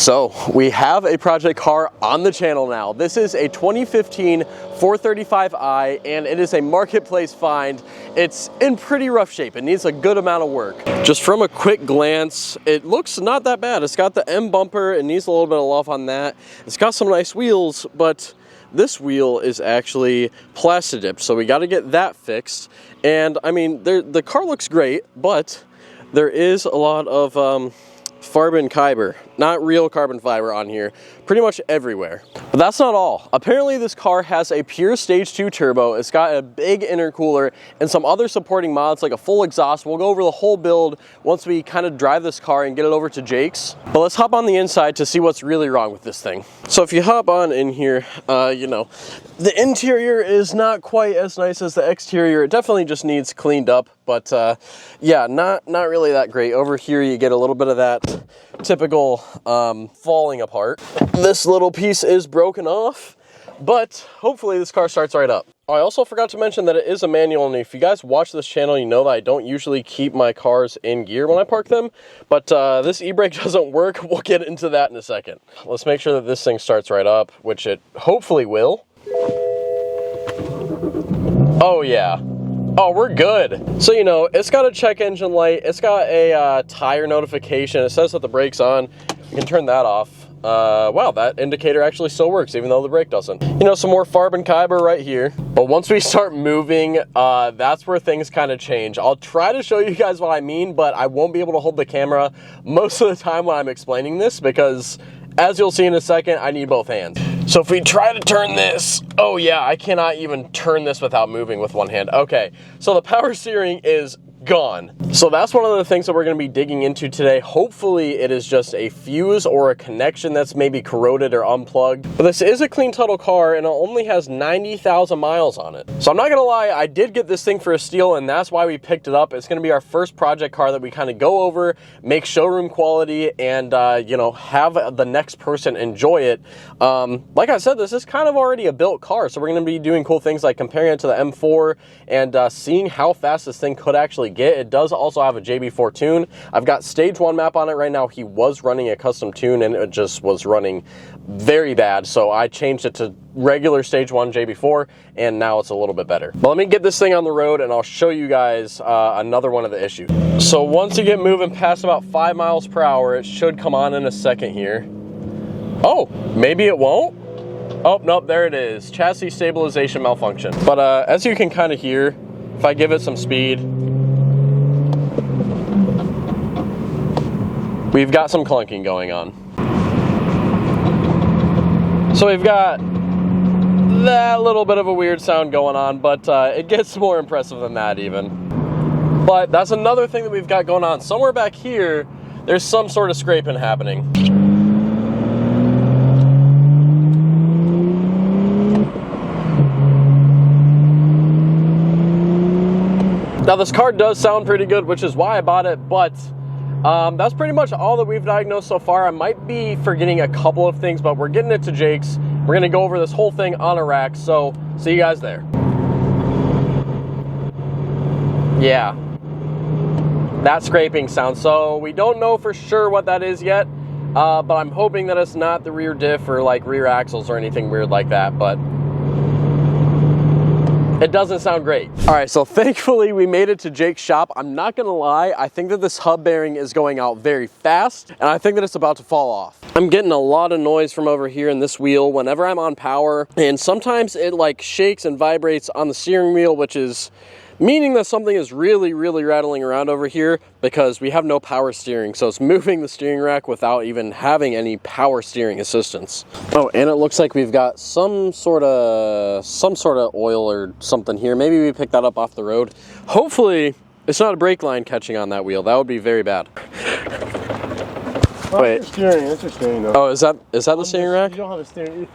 So we have a project car on the channel now. This is a 2015 435i and it is a marketplace find. It's in pretty rough shape. It needs a good amount of work. Just from a quick glance, it looks not that bad. It's got the M bumper. It needs a little bit of love on that. It's got some nice wheels, but this wheel is actually plastic dipped, so we got to get that fixed. And I mean, the car looks great, but there is a lot of carbon fiber, not real carbon fiber on here, pretty much everywhere. But that's not all. Apparently this car has a pure stage 2 turbo. It's got a big intercooler and some other supporting mods like a full exhaust. We'll go over the whole build once we kind of drive this car and get it over to Jake's. But let's hop on the inside to see what's really wrong with this thing. So if you hop on in here, you know, the interior is not quite as nice as the exterior. It definitely just needs cleaned up, but yeah, not really that great. Over here you get a little bit of that typical falling apart. This little piece is broken off, but hopefully this car starts right up. I also forgot to mention that it is a manual, and if you guys watch this channel, you know that I don't usually keep my cars in gear when I park them, but this e-brake doesn't work. We'll get into that in a second. Let's make sure that this thing starts right up, which it hopefully will. Oh yeah. Oh, we're good. So, you know, it's got a check engine light. It's got a tire notification. It says that the brake's on. You can turn that off. Wow, that indicator actually still works, even though the brake doesn't. You know, some more carbon fiber right here. But once we start moving, that's where things kind of change. I'll try to show you guys what I mean, but I won't be able to hold the camera most of the time when I'm explaining this because, as you'll see in a second, I need both hands. So if we try to turn this, oh yeah, I cannot even turn this without moving with one hand. Okay, so the power steering is gone. So that's one of the things that we're going to be digging into today. Hopefully it is just a fuse or a connection that's maybe corroded or unplugged. But this is a clean title car and it only has 90,000 miles on it. So I'm not going to lie, I did get this thing for a steal and that's why we picked it up. It's going to be our first project car that we kind of go over, make showroom quality, and you know, have the next person enjoy it. Like I said, this is kind of already a built car, so we're going to be doing cool things like comparing it to the M4 and seeing how fast this thing could actually get. It does also have a JB4 tune. I've got stage 1 map on it right now. He was running a custom tune and it just was running very bad, so I changed it to regular stage 1 JB4 and now it's a little bit better. But let me get this thing on the road and I'll show you guys another one of the issues. So once you get moving past about 5 miles per hour, it should come on in a second here. Oh, maybe it won't? Oh, nope, there it is. Chassis stabilization malfunction. But as you can kind of hear, if I give it some speed, we've got some clunking going on. So we've got that little bit of a weird sound going on, but it gets more impressive than that even. But that's another thing that we've got going on. Somewhere back here, there's some sort of scraping happening. Now this car does sound pretty good, which is why I bought it, but that's pretty much all that we've diagnosed so far. I might be forgetting a couple of things, but we're getting it to Jake's. We're gonna go over this whole thing on a rack, so see you guys there. Yeah, that scraping sound. So we don't know for sure what that is yet, but I'm hoping that it's not the rear diff or like rear axles or anything weird like that, but it doesn't sound great. All right, so thankfully we made it to Jake's shop. I'm not gonna lie, I think that this hub bearing is going out very fast and I think that it's about to fall off. I'm getting a lot of noise from over here in this wheel whenever I'm on power, and sometimes it like shakes and vibrates on the steering wheel, which is meaning that something is really rattling around over here because we have no power steering. So it's moving the steering rack without even having any power steering assistance. Oh, and it looks like we've got some sort of oil or something here. Maybe we picked that up off the road. Hopefully it's not a brake line catching on that wheel. That would be very bad. Oh, wait. That's steering. That's your steering though. Oh, is that the steering rack? You don't have a steering.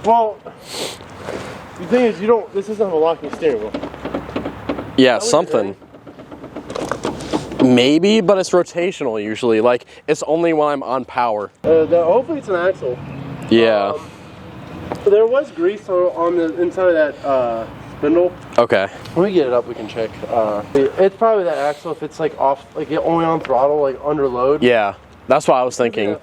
Well, the thing is, this doesn't have a locking steering wheel. Yeah, something. Maybe, but it's rotational usually. Like, it's only when I'm on power. Hopefully it's an axle. Yeah. There was grease on the inside of that spindle. Okay. When we get it up, we can check. It's probably that axle if it's like off, like only on throttle, like under load. Yeah. that's what I was thinking.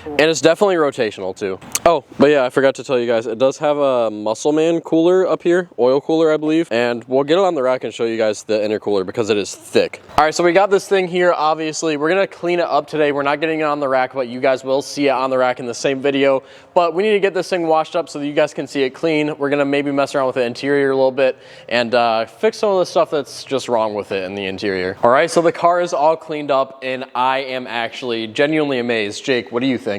And it's definitely rotational too. Oh, but yeah, I forgot to tell you guys, it does have a Muscleman cooler up here, oil cooler, I believe. And we'll get it on the rack and show you guys the intercooler because it is thick. All right, so we got this thing here, obviously. We're gonna clean it up today. We're not getting it on the rack, but you guys will see it on the rack in the same video. But we need to get this thing washed up so that you guys can see it clean. We're gonna maybe mess around with the interior a little bit and fix some of the stuff that's just wrong with it in the interior. All right, so the car is all cleaned up and I am actually genuinely amazed. Jake, what do you think?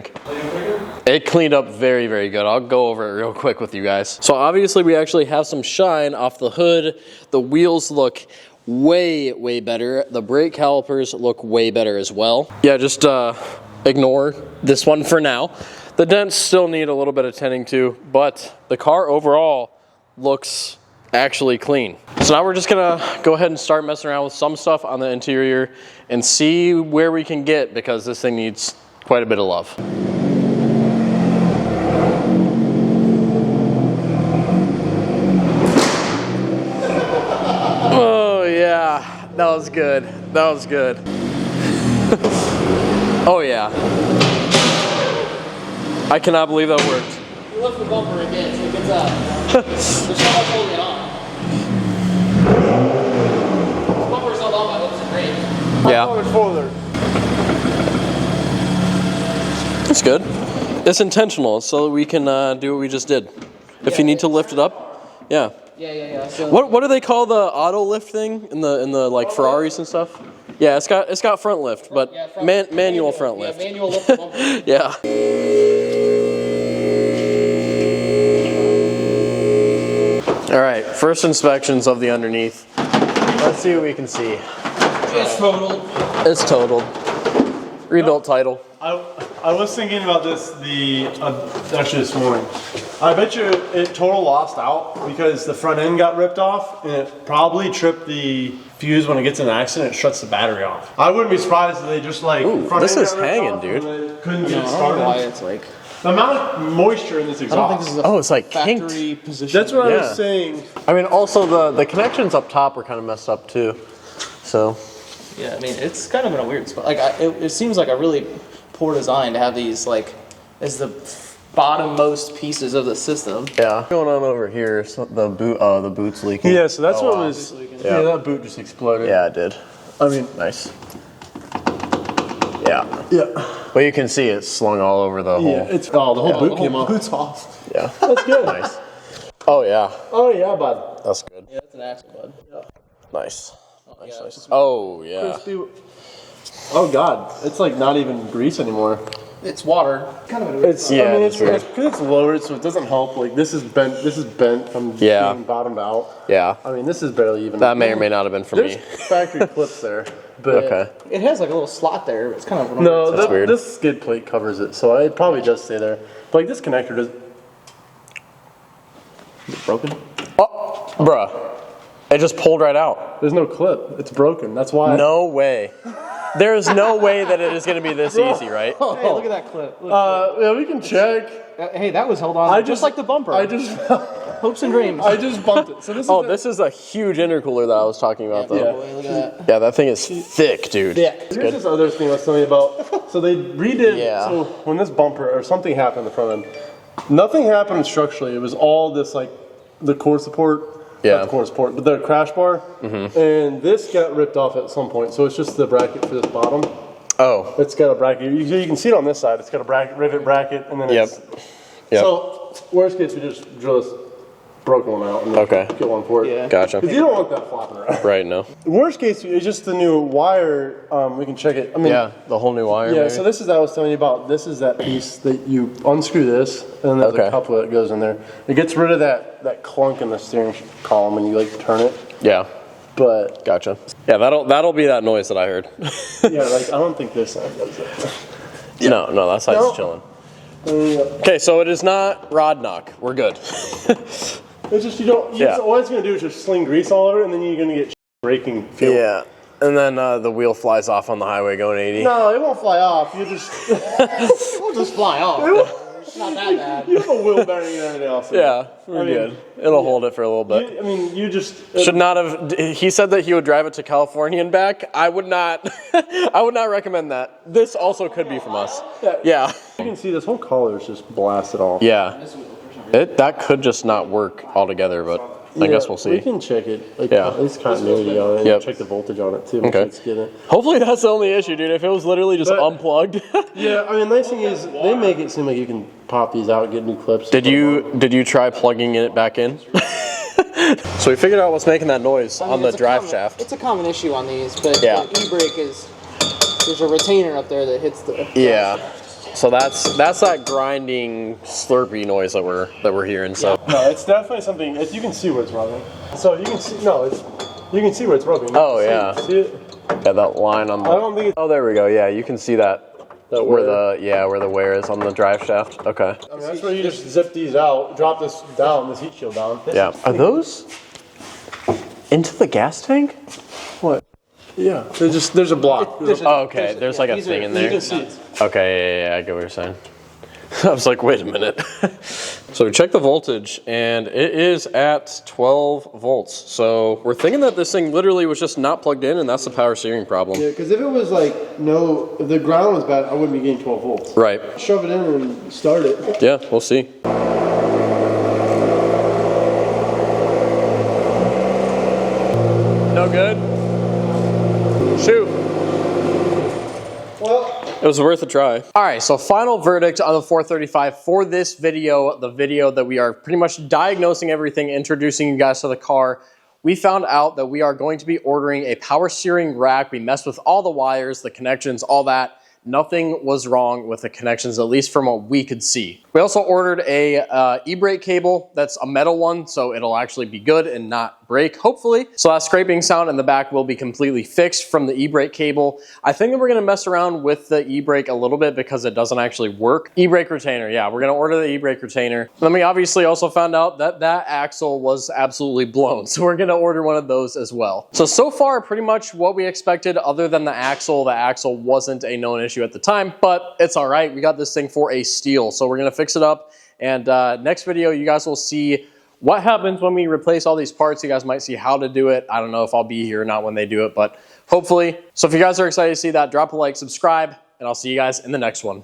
It cleaned up very, very good. I'll go over it real quick with you guys. So obviously we actually have some shine off the hood. The wheels look way, way better. The brake calipers look way better as well. Yeah, just ignore this one for now. The dents still need a little bit of tending to, but the car overall looks actually clean. So now we're just gonna go ahead and start messing around with some stuff on the interior and see where we can get, because this thing needs quite a bit of love. Oh yeah, that was good. That was good. Oh yeah. I cannot believe that worked. You lift the bumper again so it gets up. There's not much holding it on. The bumper's not on, my lips are great. Yeah. I thought it was forward. It's good. It's intentional so that we can do what we just did. If you need to lift it up, yeah. Yeah. So What do they call the auto lift thing in the like Ferraris and stuff? Yeah, it's got front lift, but yeah, manual front lift. Yeah, manual lift the bumper. Yeah. All right, first inspections of the underneath. Let's see what we can see. It's totaled. It's totaled. Rebuilt title. I was thinking about this actually this morning. I bet you it total lost out because the front end got ripped off and it probably tripped the fuse when it gets in an accident. It shuts the battery off. I wouldn't be surprised if they just like front this end is got ripped hanging, off dude. and they couldn't get it I don't know started. why it's like The amount of moisture in this I don't think exhaust. this is a It's like factory kinked. position. That's what I Yeah. was saying. I mean, also the connections up top are kind of messed up too. So. Yeah, I mean it's kind of in a weird spot. Like it seems like a really poor design to have these like as the bottommost pieces of the system. Yeah. What's going on over here? So the boot's leaking. Yeah, so that's Oh, what wow. was. Yeah. Yeah, that boot just exploded. Yeah, it did. I mean, Nice. Yeah. yeah. But you can see it's slung all over the Yeah, whole. it's the whole boot came off. Boots off. Yeah. That's good. Nice. Oh yeah. Oh yeah, bud. That's good. Yeah, that's an axle, bud. Nice. Nice. yeah. Nice. Oh yeah. Oh god, it's like not even grease anymore. It's water. Kind of in a weird It's spot. Yeah, I mean, it's weird. because it's lowered, so it doesn't help. Like this is bent. This is bent from Yeah. being bottomed out. Yeah. I mean, this is barely even. That may or may not have been for There's me. factory clips there, but Okay. It has like a little slot there, but it's kind of no, That's weird. this skid plate covers it, so I'd probably just stay there. But like this connector does. Is it broken? Oh, bruh. It just pulled right out. There's no clip. It's broken. That's why. No way. There is no way that it is going to be this easy, right? Hey, look at that clip. Look. Yeah, we can check. Hey, that was held on just like the bumper. I just. Hopes and dreams. I just bumped it. So this Oh, is this is a huge intercooler that I was talking about, though. Oh, boy, look at that. Yeah, that thing is thick, dude. Yeah. Here's this other thing I was telling you about. So they redid. Yeah. So when this bumper or something happened in the front end, nothing happened structurally. It was all this like the core support. Yeah. Not the core support, but the crash bar. Mm-hmm. And this got ripped off at some point. So it's just the bracket for this bottom. Oh. It's got a bracket. You can see it on this side. It's got a bracket, rivet bracket, and then Yep. it's. Yep. So worst case, we just drill this broken one out and then Okay. get one for it. Yeah. Gotcha. Because you don't want that flopping around. Right, no. Worst case is just the new wire. We can check it. I mean, Yeah, the whole new wire. Yeah, maybe? so this is that I was telling you about. This is that piece that you unscrew this, and then there's Okay. a coupler that goes in there. It gets rid of that clunk in the steering column when you like turn it. Yeah, But gotcha. Yeah, that'll be that noise that I heard. yeah, like I don't think this side does it. No, that side's No. chilling. Okay, so it is not rod knock. We're good. It's just you don't. Yeah. All it's gonna do is just sling grease all over it, and then you're gonna get braking feel. Yeah, and then the wheel flies off on the highway going 80. No, it won't fly off. You just. We'll just fly off. Not that bad. You have a wheel bearing and everything else. Yeah, we're good. It'll hold it for a little bit. You just Should not have. He said that he would drive it to California and back. I would not. I would not recommend that. This also could be from us. Yeah. You can see this whole collar is just blasted off. Yeah. That could just not work altogether, but I guess we'll see. We can check it. Like, Yeah. at least continuity on it. And check the voltage on it too. Okay. Hopefully that's the only issue, dude. If it was literally just unplugged. Yeah, I mean, nice thing is they make it seem like you can pop these out, get new clips. Did you try plugging it back in? So we figured out what's making that noise on the drive shaft. It's a common issue on these, but Yeah. the e-brake is, there's a retainer up there that hits the Yeah. So that's that grinding slurpy noise that we're hearing. So No, it's definitely something. You can see where it's rubbing. So you can see. No, you can see where it's rubbing. Oh, yeah. See it? yeah, that line on the. I don't think it's Oh, there we go. Yeah, you can see that. that Where wear. where the wear is on the drive shaft. Okay. I mean, that's where you just zip these out, drop this down, this heat shield down. Yeah. Are those into the gas tank? What? Yeah. There's a block. Oh, okay. There's like a thing in there. You can see it. Okay, yeah, I get what you're saying. I was like, wait a minute. So we checked the voltage, and it is at 12 volts. So we're thinking that this thing literally was just not plugged in, and that's the power steering problem. Yeah, because if it was like if the ground was bad, I wouldn't be getting 12 volts. Right. Shove it in and start it. Yeah, we'll see. No good? Shoot. Well, It was worth a try. All right, so final verdict on the 435 for this video, the video that we are pretty much diagnosing everything, introducing you guys to the car. We found out that we are going to be ordering a power steering rack. We messed with all the wires, the connections, all that. Nothing was wrong with the connections, at least from what we could see. We also ordered a e-brake cable. That's a metal one, so it'll actually be good and not break, hopefully. So that scraping sound in the back will be completely fixed from the e-brake cable. I think that we're gonna mess around with the e-brake a little bit because it doesn't actually work. E-brake retainer, yeah, we're gonna order the e-brake retainer. Then we obviously also found out that that axle was absolutely blown, so we're gonna order one of those as well. So far, pretty much what we expected other than the axle. The axle wasn't a known issue at the time, but it's all right. We got this thing for a steal, so we're gonna fix it up. And next video, you guys will see what happens when we replace all these parts. You guys might see how to do it. I don't know if I'll be here or not when they do it, but hopefully. So if you guys are excited to see that, drop a like, subscribe, and I'll see you guys in the next one.